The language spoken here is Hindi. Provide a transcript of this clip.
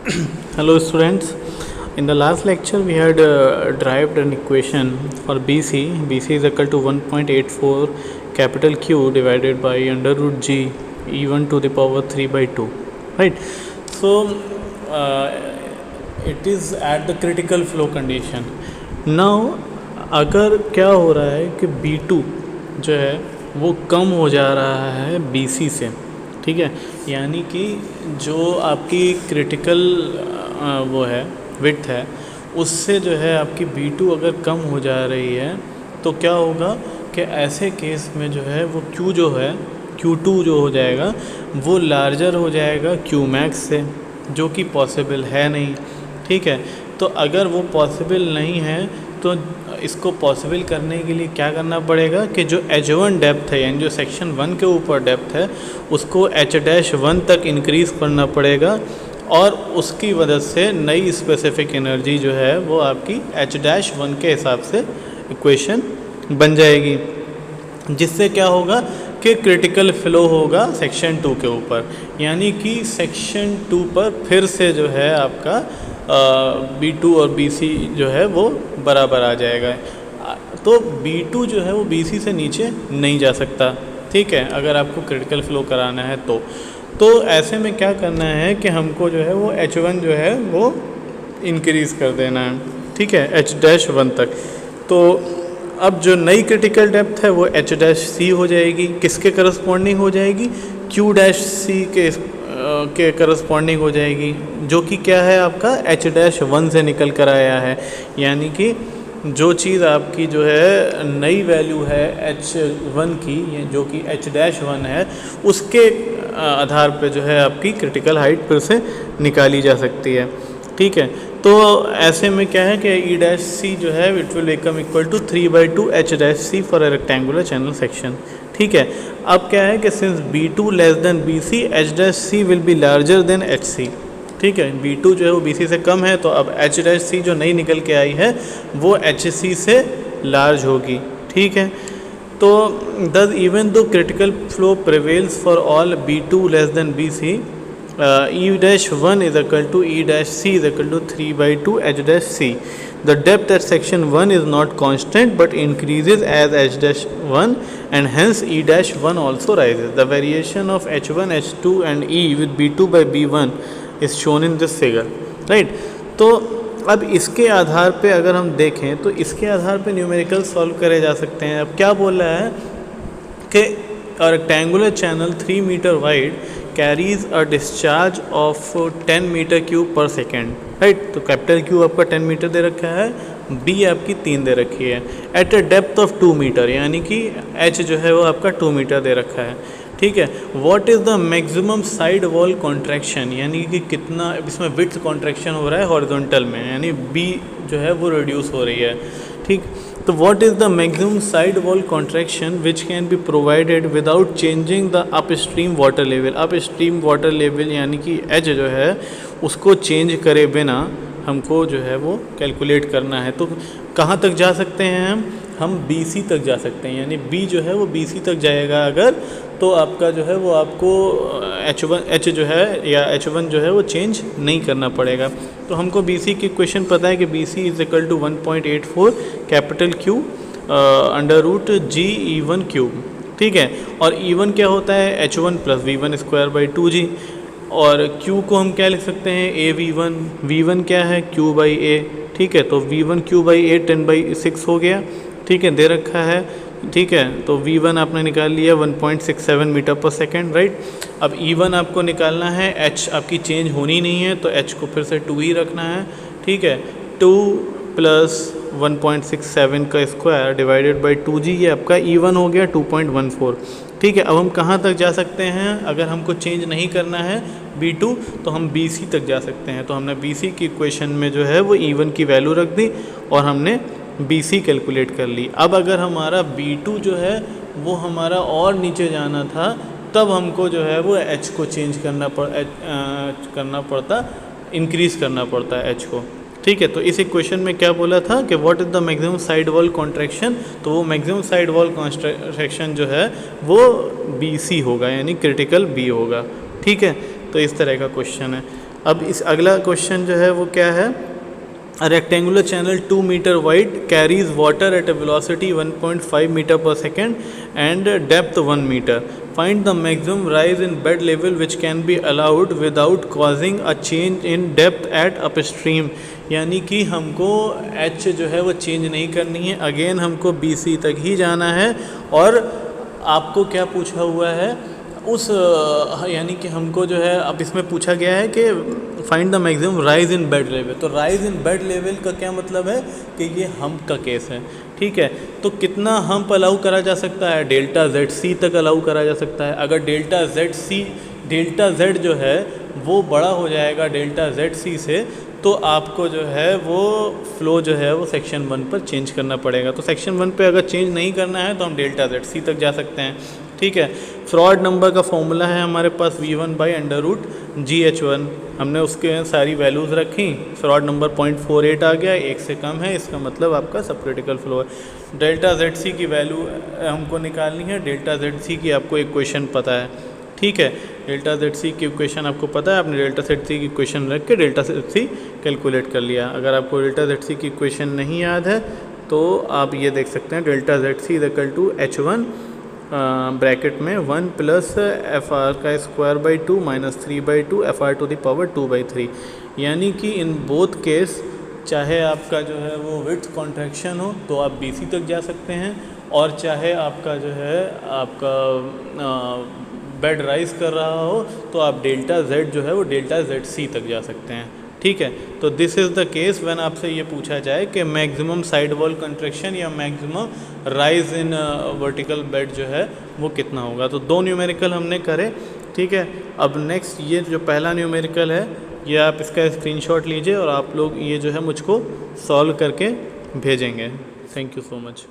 Hello students. In the last lecture we had derived an equation for BC. BC is equal to 1.84 capital Q divided by under root G e1 to the power 3 by 2. Right. So it is at the critical flow condition. Now अगर क्या हो रहा है कि B2 जो है वो कम हो जा रहा है BC से, ठीक है, यानी कि जो आपकी क्रिटिकल वो है विड्थ है उससे जो है आपकी B2 अगर कम हो जा रही है तो क्या होगा कि ऐसे केस में जो है वो Q जो है Q2 जो हो जाएगा वो लार्जर हो जाएगा Q मैक्स से, जो कि पॉसिबल है नहीं। ठीक है, तो अगर वो पॉसिबल नहीं है तो इसको पॉसिबल करने के लिए क्या करना पड़ेगा कि जो H1 डेप्थ है यानी जो सेक्शन 1 के ऊपर डेप्थ है उसको H-1 तक इंक्रीज़ करना पड़ेगा और उसकी वजह से नई स्पेसिफिक एनर्जी जो है वो आपकी H-1 के हिसाब से इक्वेशन बन जाएगी, जिससे क्या होगा कि क्रिटिकल फ्लो होगा सेक्शन 2 के ऊपर, यानी कि सेक्शन 2 पर फिर से जो है आपका B2 और BC जो है वो बराबर आ जाएगा। तो B2 जो है वो BC से नीचे नहीं जा सकता। ठीक है, अगर आपको क्रिटिकल फ्लो कराना है तो ऐसे में क्या करना है कि हमको जो है वो H1 जो है वो इंक्रीज़ कर देना है। ठीक है, H-1 तक। तो अब जो नई क्रिटिकल डेप्थ है वो H-C हो जाएगी, किसके करस्पॉन्डिंग हो जाएगी, Q-C के करस्पॉन्डिंग हो जाएगी, जो कि क्या है आपका H-1 से निकल कर आया है। यानी कि जो चीज़ आपकी जो है नई वैल्यू है H1 की जो कि H-1 है उसके आधार पे जो है आपकी क्रिटिकल हाइट फिर से निकाली जा सकती है। ठीक है, तो ऐसे में क्या है कि E-C जो है it will become equal to 3/2 H-C for a rectangular channel section. ठीक है, अब क्या है कि since B2 less than BC H-C will be larger than HC। ठीक है, B2 जो है वो BC से कम है तो अब H-C जो नई निकल के आई है वो HC से लार्ज होगी। ठीक है, तो thus even though critical flow prevails for all B2 less than BC, E-1 is equal to E-C is equal to 3/2 H-C. The depth at section 1 is not constant but increases as H-1 and hence E-1 also rises. The variation of H1, H2 and E with B2 by B1 is shown in this figure. Right? तो अब इसके आधार पे अगर हम देखें तो इसके आधार पे न्यूमेरिकल सॉल्व करे जा सकते हैं। अब क्या बोल रहा है कि rectangular channel 3 metre wide carries a discharge of 10 metre cube per second. Right, तो कैपिटल क्यू आपका 10 मीटर दे रखा है, बी आपकी 3 दे रखी है, at a depth of 2 metre यानी कि एच जो है वो आपका 2 मीटर दे रखा है। ठीक है, what is the maximum side wall contraction, यानी कि कितना इसमें विड्थ कॉन्ट्रैक्शन हो रहा है हॉरिजॉन्टल में, यानी बी जो है वो रिड्यूस हो रही है। ठीक, तो what is the maximum side wall contraction which can be provided without changing the up stream water level. Up stream water level यानी कि एच जो है उसको चेंज करे बिना हमको जो है वो कैलकुलेट करना है। तो कहाँ तक जा सकते हैं हम BC तक जा सकते हैं, यानी B जो है वो BC तक जाएगा अगर, तो आपका जो है वो आपको H जो है या H1 जो है वो चेंज नहीं करना पड़ेगा। तो हमको BC की इक्वेशन पता है कि BC is equal to 1.84 capital Q under root G E1 क्यूब। ठीक है, और E1 क्या होता है H1 plus V1 square by 2G, और Q को हम क्या लिख सकते हैं A V1, V1 क्या है Q बाई A। ठीक है, तो V1 Q बाई A 10/6 हो गया। ठीक है, दे रखा है। ठीक है, तो V1 आपने निकाल लिया 1.67 मीटर पर सेकेंड। राइट, अब E1 आपको निकालना है, H आपकी चेंज होनी नहीं है तो H को फिर से 2 ही रखना है। ठीक है, 2 प्लस 1.67 का स्क्वायर डिवाइडेड बाई 2G, ये आपका E1 हो गया 2.14। ठीक है, अब हम कहाँ तक जा सकते हैं, अगर हमको चेंज नहीं करना है B2 तो हम BC तक जा सकते हैं। तो हमने BC की इक्वेशन में जो है वो E1 की वैल्यू रख दी और हमने BC कैलकुलेट कर ली। अब अगर हमारा B2 जो है वो हमारा और नीचे जाना था तब हमको जो है वो H को चेंज करना पड़ता, इंक्रीज़ करना पड़ता है H को। ठीक है, तो इस इक्वेशन में क्या बोला था कि what is the maximum side wall contraction, तो वो मैक्सिमम साइड वॉल कॉन्ट्रैक्शन जो है वो BC होगा यानी क्रिटिकल B होगा। ठीक है, तो इस तरह का क्वेश्चन है। अब इस अगला क्वेश्चन जो है वो क्या है, A rectangular channel 2 meter wide carries water at a velocity 1.5 meter per second and depth 1 meter. Find the maximum rise in bed level which can be allowed without causing a change in depth at upstream. यानी कि हमको H जो है वो चेंज नहीं करनी है, अगेन हमको BC तक ही जाना है। और आपको क्या पूछा हुआ है उस यानी कि हमको जो है अब इसमें पूछा गया है कि find the maximum rise in bed level. तो राइज इन बेड लेवल का क्या मतलब है कि ये हम्प का केस है, ठीक है। तो कितना हम्प अलाउ करा जा सकता है, डेल्टा जेड सी तक अलाउ करा जा सकता है। अगर डेल्टा जेड जो है वो बड़ा हो जाएगा डेल्टा जेड सी से, तो आपको जो है वो फ्लो जो है वो सेक्शन 1 पर चेंज करना पड़ेगा। तो सेक्शन 1 पे अगर चेंज नहीं करना है तो हम डेल्टा जेड सी तक जा सकते हैं, ठीक है। फ्रॉड नंबर का फॉर्मूला है हमारे पास V1/√GH1, हमने उसके सारी वैल्यूज़ रखी, फ्रॉड नंबर 0.48 आ गया, 1 से कम है, इसका मतलब आपका सब क्रिटिकल फ्लो है। डेल्टा जेड सी की वैल्यू हमको निकालनी है, डेल्टा जेड सी की आपको इक्वेशन पता है, ठीक है। डेल्टा जेड सी की इक्वेशन आपको पता है, आपने डेल्टा जेड सी की इक्वेशन रख के डेल्टा जेड सी कैलकुलेट कर लिया। अगर आपको डेल्टा जेड सी की इक्वेशन नहीं याद है तो आप ये देख सकते हैं, delta Z C = H1 bracket में 1 + FR²/2 - 3/2 FR⁴ यानी कि इन बोथ केस चाहे आपका जो है वो विड्थ कॉन्ट्रैक्शन हो तो आप BC तक जा सकते हैं, और चाहे आपका जो है आपका बेड राइज कर रहा हो तो आप डेल्टा जेड जो है वो डेल्टा जेड सी तक जा सकते हैं, ठीक है। तो this is the case when आपसे ये पूछा जाए कि मैक्सिमम साइड वॉल कंट्रैक्शन या maximum rise in vertical bed जो है वो कितना होगा। तो 2 न्यूमेरिकल हमने करे, ठीक है। अब नेक्स्ट ये जो पहला न्यूमेरिकल है ये आप इसका स्क्रीनशॉट लीजिए और आप लोग ये जो है मुझको सॉल्व करके भेजेंगे। Thank you so much.